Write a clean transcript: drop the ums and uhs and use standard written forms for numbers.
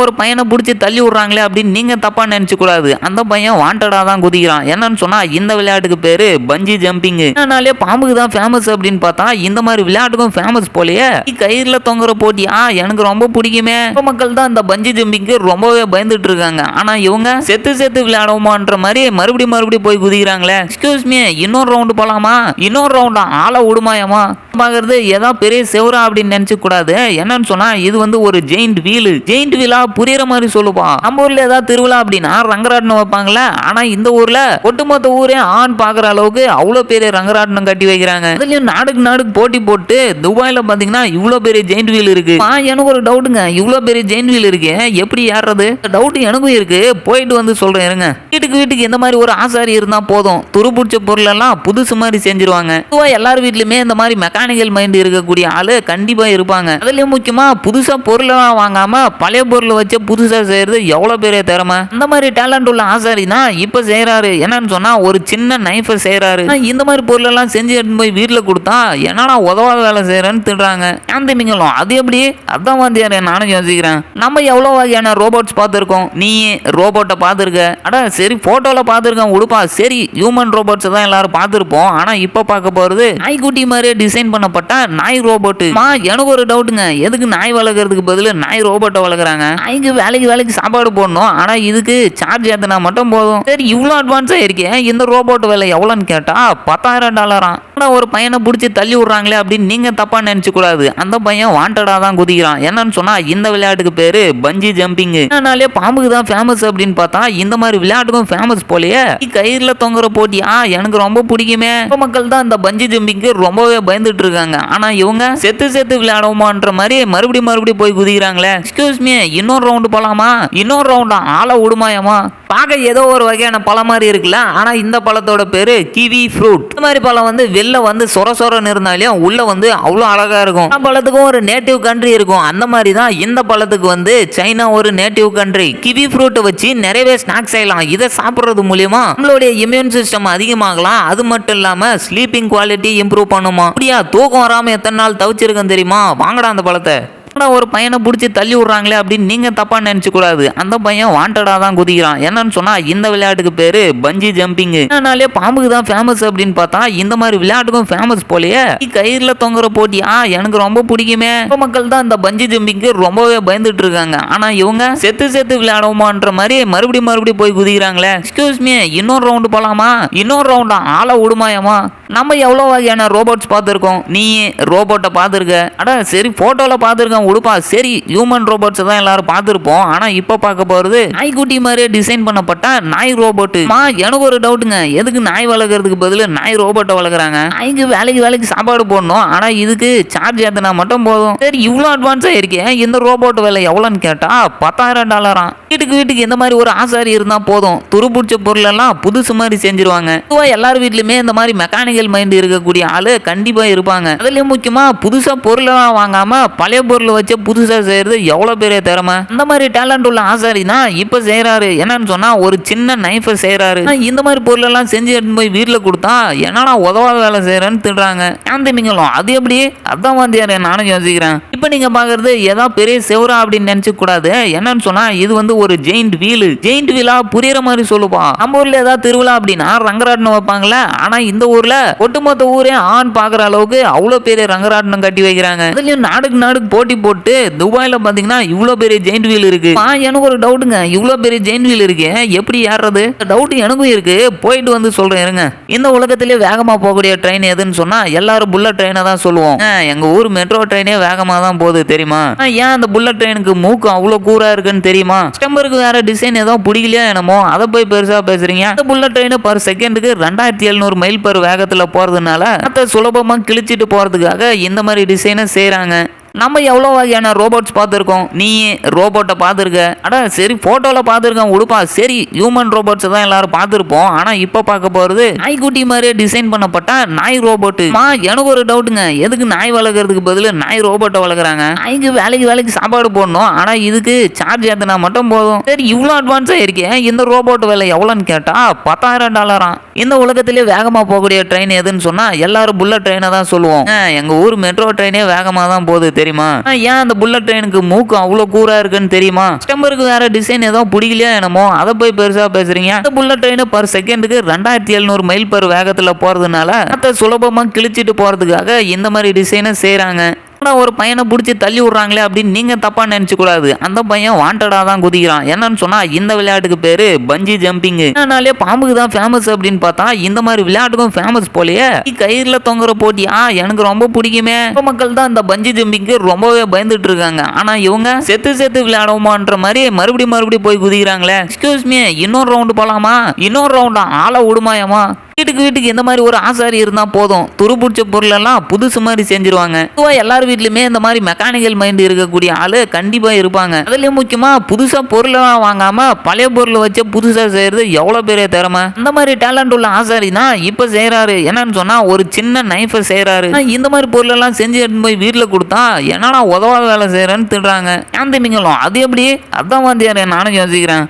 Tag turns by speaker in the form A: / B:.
A: ஒரு பையனை பிடிச்சி தள்ளி விடுறாங்களே அப்படின்னு நீங்க தப்பா நினைச்சு கூடாது. அந்த பையன் வாண்டடா தான் குதிக்கிறான். என்னன்னு சொன்னா இந்த விளையாட்டுக்கு பேரு பஞ்சி ஜம்பிங். அதனாலே பாம்புக்கு தான் ஃபேமஸ் அப்படின்னு பார்த்தா இந்த மாதிரி விளையாட்டுக்கும் ஃபேமஸ் போலயே. கயிறுல தொங்குற போட்டியா எனக்கு ரொம்ப பிடிக்குமே. மக்கள் தான் இந்த பஞ்சி ஜம்பிங்க்கு ரொம்பவே பயந்துட்டு இருக்காங்க. ஆனா இவங்க செத்து செத்து விளையாடுவோமான்ற மாதிரி மறுபடியும் போய் குதிக்கிறாங்களே. எக்ஸ்கியூஸ் மீ, இன்னொரு ரவுண்டு போலாமா? இன்னொரு ரவுண்டா? ஆளை விடுமாயமா பாக்குறது ஏதோ பெரிய செவரா அப்படின்னு நினைச்சு கூடாது. என்னன்னு சொன்னா இது வந்து ஒரு ஜெயிண்ட் வீலா புரியுற மாதிரி சொல்லுப்பா. நம்ம ஊர்ல ஏதாவது திருவிழா அப்படின்னா ரங்கராட்டனம் வைப்பாங்களே. ஆனா இந்த ஊர்ல ஒட்டுமொத்த ஊரே ஆண் பாக்குற அளவுக்கு அவ்வளவு பெரிய ரங்கராட்டனம் கட்டி வைக்கிறாங்க. அதுலயும் நாடுக்கு போட்டி போட்டு துபாயில பாத்தீங்கன்னா இவ்வளவு பெரிய ஜெயிண்ட் வீல் இருக்கு. எனக்கு ஒரு டவுட்டுங்க, இவ்வளவு பெரிய ஜெயிண்ட் வீல் இருக்கு, எப்படி ஏறது? டவுட் எனக்கும் இருக்கு, போயிட்டு வந்து சொல்றேன் இருங்க. வீட்டுக்கு இந்த மாதிரி ஒரு ஆசாரி இருந்தா போதும், துருபிடிச்ச பொருள் எல்லாம் புதுசு மாதிரி செஞ்சிருவாங்க. எல்லார் வீட்லயுமே இந்த மாதிரி மெக்கானிக்கல் மைண்ட் இருக்கக்கூடிய ஆளு கண்டிப்பா இருப்பாங்க. அதுலயும் முக்கியமா புதுசா பொருளெல்லாம் வாங்காம பழைய பொருளை வச்சு புதுசா செய்யறது எவ்வளவு பெரிய திறமை. அந்த மாதிரி டேலண்ட் உள்ள ஆசாரி தான் இப்ப செய்யறாரு. என்னன்னு சொன்னா ஒரு சின்ன நைஃப செய்யறாரு. இந்த மாதிரி பொருள் எல்லாம் செஞ்சு எடுத்து போய் வீட்டுல கொடுத்தா என்னன்னா உதவாத வேலை செய்யறேன்னு திட்டுறாங்க. ஏன் நீங்களும் அது எப்படி? அதான் வாந்தியாரு நானும் யோசிக்கிறேன். நம்ம எவ்வளவு வகையான ரோபோட்ஸ் பார்த்திருக்கோம். நீ ரோபோட்டை பார்த்திருக்க? அட சரி, போட்டோல பார்த்திருக்கேன் உடுப்பா. சரி, ஹியூமன் ரோபோட்ஸ் தான் எல்லாரும் பார்த்திருப்போம். ஆனா இப்ப பார்க்க போறது நாய்க்குட்டி மாதிரியே டிசைன் பண்ணப்பட்ட நாய் ரோபோட். எனக்கு ஒரு டவுட்டுங்க, எதுக்கு நாய் வளர்க்கறதுக்கு பதில் நாய் ரோபோட்டை வளர்க்குறாங்க? நாய்க்கு வேலைக்கு சாப்பாடு போடணும், ஆனா இதுக்கு சார்ஜ் ஏத்தினா மட்டும் போதும். சரி, இவ்வளவு அட்வான்ஸா இருக்கேன், இந்த ரோபோட் விலை எவ்வளவுன்னு கேட்டா $10,000. ஒரு பையனை பிடிச்சி தள்ளி விடுறாங்களே அப்படின்னு நீங்க தப்பா நினைச்சு கூடாது. அந்த பையன் வாண்டடா தான் குதிக்கிறான். என்னன்னு சொன்னா இந்த விளையாட்டுக்கு பேரு பஞ்சி ஜம்பிங். அதனாலே பாம்புக்கு தான் ஃபேமஸ் அப்படின்னு பார்த்தா இந்த மாதிரி விளையாட்டுக்கும் ஃபேமஸ் போலயே. கயிறுல தொங்குற போட்டியா எனக்கு ரொம்ப பிடிக்குமே. மக்கள் தான் இந்த பஞ்சி ஜம்பிங்க்கு ரொம்பவே பயந்துட்டு இருக்காங்க. ஆனா இவங்க செத்து செத்து விளையாடுவோமான்ற மாதிரி மறுபடியும் போய் குதிக்கிறாங்களே. எக்ஸ்கியூஸ் மீ, இன்னொரு ரவுண்டு போலாமா? இன்னொரு ரவுண்டா? ஆளை விடுமாயமா? பார்க்க ஏதோ ஒரு வகையான பழம் மாதிரி இருக்குல்ல, ஆனா இந்த பழத்தோட பேரு கிவி ஃப்ரூட். இந்த மாதிரி பழம் வந்து வெளில வந்து சொரன்னு இருந்தாலும் உள்ள வந்து அவ்வளோ அழகா இருக்கும். பழத்துக்கும் ஒரு நேட்டிவ் கண்ட்ரி இருக்கும். அந்த மாதிரி தான் இந்த பழத்துக்கு வந்து சைனா ஒரு நேட்டிவ் கண்ட்ரி. கிவி ஃப்ரூட்டை வச்சு நிறையவே ஸ்நாக்ஸ் செய்யலாம். இதை சாப்பிட்றது மூலியமா நம்மளுடைய இம்யூன் சிஸ்டம் அதிகமாகலாம். அது மட்டும் இல்லாம ஸ்லீப்பிங் குவாலிட்டி இம்ப்ரூவ் பண்ணுமா. அப்படியா, தூக்கம் வராம எத்தனை நாள் தவிச்சிருக்கேன் தெரியுமா? வாங்கடா அந்த பழத்தை. ஒரு பையனை பிடிச்சி தள்ளி விடுறாங்களே அப்படின்னு நீங்க தப்பா நினைச்சு கூடாது. அந்த பையன் வாண்டடா தான் குதிக்கிறான். என்னன்னு சொன்னா இந்த விளையாட்டுக்கு பேரு பஞ்சி ஜம்பிங். அதனாலே பாம்புக்கு தான் ஃபேமஸ் அப்படின்னு பார்த்தா இந்த மாதிரி விளையாட்டுக்கும் ஃபேமஸ் போலயே. கயிறுல தொங்குற போட்டியா எனக்கு ரொம்ப பிடிக்குமே. மக்கள் தான் இந்த பஞ்சி ஜம்பிங்க்கு ரொம்பவே பயந்துட்டு இருக்காங்க. ஆனா இவங்க செத்து செத்து விளையாடுவோமான்ற மாதிரி மறுபடியும் போய் குதிக்கிறாங்களே. எக்ஸ்கியூஸ் மீ, இன்னொரு ரவுண்டு போலாமா? இன்னொரு ரவுண்டா? ஆளை விடுமாயமா? நம்ம எவ்வளவு வகையான ரோபோட்ஸ் பார்த்திருக்கோம். நீ ரோபோட்டை பார்த்திருக்க? அட சரி, போட்டோல பார்த்திருக்கேன் உடுப்பா. சரி, ஹியூமன் ரோபோட்ஸ் தான் எல்லாரும் பார்த்திருப்போம். ஆனா இப்ப பார்க்க போறது நாய்க்குட்டி மாதிரியே டிசைன் பண்ணப்பட்ட நாய் ரோபோட். எனக்கு ஒரு டவுட்டுங்க, எதுக்கு நாய் வளர்க்கறதுக்கு பதில் நாய் ரோபோட்டை வளர்க்குறாங்க? நாய்க்கு வேலைக்கு சாப்பாடு போடணும், ஆனா இதுக்கு சார்ஜ் ஏத்தினா மட்டும் போதும். சரி, இவ்வளவு அட்வான்ஸா இருக்கேன், இந்த ரோபோட் விலை எவ்வளவுன்னு கேட்டா $10,000. வீட்டுக்கு இந்த மாதிரி ஒரு ஆசாரி இருந்தா போதும், துருபிடிச்ச பொருள் எல்லாம் புதுசு மாதிரி செஞ்சிருவாங்க. எல்லார் வீட்லயுமே இந்த மாதிரி மெக்கானிக்கல் மைண்ட் இருக்கக்கூடிய ஆளு கண்டிப்பா இருப்பாங்க. அதுலயும் முக்கியமா புதுசா பொருள் எல்லாம் வாங்காம பழைய பொருள் வச்சு புதுசா செய்யறது எவ்வளவு பெரிய திறமை. அந்த மாதிரி டேலண்ட் உள்ள ஆசாரி தான் இப்ப செய்யறாரு. என்னன்னு சொன்னா ஒரு சின்ன நைஃப செய்யறாரு. இந்த மாதிரி பொருள் எல்லாம் செஞ்சு எடுத்து போய் வீட்டுல கொடுத்தா என்னன்னா உதவாத வேலை செய்யறேன்னு திட்டுறாங்க. ஏன் நீங்களும் அது எப்படி? அதான் வாந்தியாரு நானும் யோசிக்கிறேன். இப்ப நீங்க பாக்குறது ஏதோ பெரிய செவரா அப்படின்னு நினைச்சு கூடாது. என்னன்னு சொன்னா இது வந்து ஒரு ஜெயிண்ட் வீலா புரியுற மாதிரி சொல்லுப்பா. நம்ம ஊர்ல ஏதாவது திருவிழா அப்படின்னா ரங்கராட்டனம் வைப்பாங்கல்ல. ஆனா இந்த ஊர்ல ஒட்டுமொத்த ஊரே ஆண் பாக்குற அளவுக்கு அவ்வளவு பெரிய ரங்கராட்டனம் கட்டி வைக்கிறாங்க. அதுலயும் நாடுக்கு போட்டி போட்டு துபாயில பாத்தீங்கன்னா இவ்வளவு பெரிய ஜெயிண்ட் வீல் இருக்கு. எனக்கு ஒரு டவுட்டுங்க, இவ்வளவு பெரிய ஜெயிண்ட் வீல் இருக்கு, எப்படி ஏறது? டவுட் எனக்கும் இருக்கு, போயிட்டு வந்து சொல்றேன் இருங்க. இந்த உலகத்திலே வேகமா போகக்கூடிய ட்ரெயின் எதுன்னு சொன்னா எல்லாரும் புல்லட் ட்ரெயினை தான் சொல்லுவோம். எங்க ஊர் மெட்ரோ ட்ரெயினே வேகமா தான் போகுது தெரியுமா? ஏன் அந்த புல்லட் ட்ரெயினுக்கு மூக்கு அவ்வளவு கூரா இருக்குன்னு தெரியுமா? கஸ்டமருக்கு வேற டிசைன் ஏதோ பிடிக்கலையா என்னமோ, அதை போய் பெருசா பேசுறீங்க. இந்த புல்லட் ட்ரெயின் பர் செகண்டுக்கு 2700 மைல் பர் வேகத்துல போறதுனால அதை சுலபமா கிழிச்சிட்டு போறதுக்காக இந்த மாதிரி டிசைனை செய்யறாங்க. நம்ம எவ்வளோ வகையான ரோபோட்ஸ் பார்த்துருக்கோம். நீ ரோபோட்டை பார்த்துருக்க? அட சரி, போட்டோல பார்த்துருக்கேன் உடுப்பா. சரி, ஹியூமன் ரோபோட்ஸ் தான் எல்லாரும் பார்த்துருப்போம். ஆனா இப்ப பார்க்க போறது நாய்க்குட்டி மாதிரியே டிசைன் பண்ணப்பட்ட நாய் ரோபோட். எனக்கு ஒரு டவுட்டுங்க, எதுக்கு நாய் வளர்க்கறதுக்கு பதில் நாய் ரோபோட்டை வளர்க்குறாங்க? நாய்க்கு வேலைக்கு சாப்பாடு போடணும், ஆனா இதுக்கு சார்ஜ் ஏத்தினா மட்டும் போதும். சரி, இவ்வளவு அட்வான்ஸா இருக்கேன், இந்த ரோபோட் விலை எவ்வளவுன்னு கேட்டா $10,000. இந்த உலகத்திலே வேகமா போகக்கூடிய ட்ரெயின் எதுன்னு சொன்னா எல்லாரும் புல்லட் ட்ரெயினை தான் சொல்லுவோம். எங்க ஊர் மெட்ரோ ட்ரெயினே வேகமா தான் போகுது தெரியுமா? ஏன் அந்த புல்லட் ட்ரெயினுக்கு மூக்கு அவ்வளவு கூரா இருக்குன்னு தெரியுமா? கஸ்டமருக்கு வேற டிசைன் ஏதோ பிடிக்கலையா என்னமோ அதை போய் பெருசா பேசுறீங்க. அந்த புல்லட் ட்ரெயின் பர் செகண்டுக்கு 2700 மைல் பர் வேகத்துல போறதுனால அதை சுலபமா கிழிச்சிட்டு போறதுக்காக இந்த மாதிரி டிசைனை செய்யறாங்க. ஒரு பையனை பிடிச்சி தள்ளி விடுறாங்களே அப்படின்னு நீங்க தப்பா நினைச்சு கூடாது. அந்த பையன் வாண்டடா தான் குதிக்கிறான். என்னன்னு சொன்னா இந்த விளையாட்டுக்கு பேரு பஞ்சி ஜம்பிங். அதனாலே பாம்புக்கு தான் ஃபேமஸ் அப்படின்னு பார்த்தா இந்த மாதிரி விளையாட்டுக்கும் ஃபேமஸ் போலயே. கயிறுல தொங்குற போட்டியா எனக்கு ரொம்ப பிடிக்குமே. மக்கள் தான் இந்த பஞ்சி ஜம்பிங்க்கு ரொம்பவே பயந்துட்டு இருக்காங்க. ஆனா இவங்க செத்து விளையாடுவோமான்ற மாதிரி மறுபடியும் போய் குதிக்கிறாங்களே. எக்ஸ்கியூஸ் மீ, இன்னொரு ரவுண்டு போலாமா? இன்னொரு ரவுண்டா? ஆளை விடுமாயமா? வீட்டுக்கு இந்த மாதிரி ஒரு ஆசாரி இருந்தா போதும், துரு பிடிச்ச பொருள் எல்லாம் புதுசு மாதிரி செஞ்சிருவாங்க. எல்லார் வீட்லயுமே இந்த மாதிரி மெக்கானிக்கல் மைண்ட் இருக்கக்கூடிய ஆளு கண்டிப்பா இருப்பாங்க. அதுலயும் முக்கியமா புதுசா பொருள் எல்லாம் வாங்காம பழைய பொருள் வச்சு புதுசா செய்யறது எவ்வளவு பெரிய திறமை. அந்த மாதிரி டேலண்ட் உள்ள ஆசாரி தான் இப்ப செய்யறாரு. என்னன்னு சொன்னா ஒரு சின்ன நைஃபை செய்யறாரு. இந்த மாதிரி பொருள் எல்லாம் செஞ்சு எடுத்து போய் வீட்டுல கொடுத்தா என்னன்னா உதவாத வேலை செய்யறேன்னு திடுறாங்க. ஏன் திமிங்கலம் அது எப்படி? அதான் வாந்தியாரு நானும் யோசிக்கிறேன்.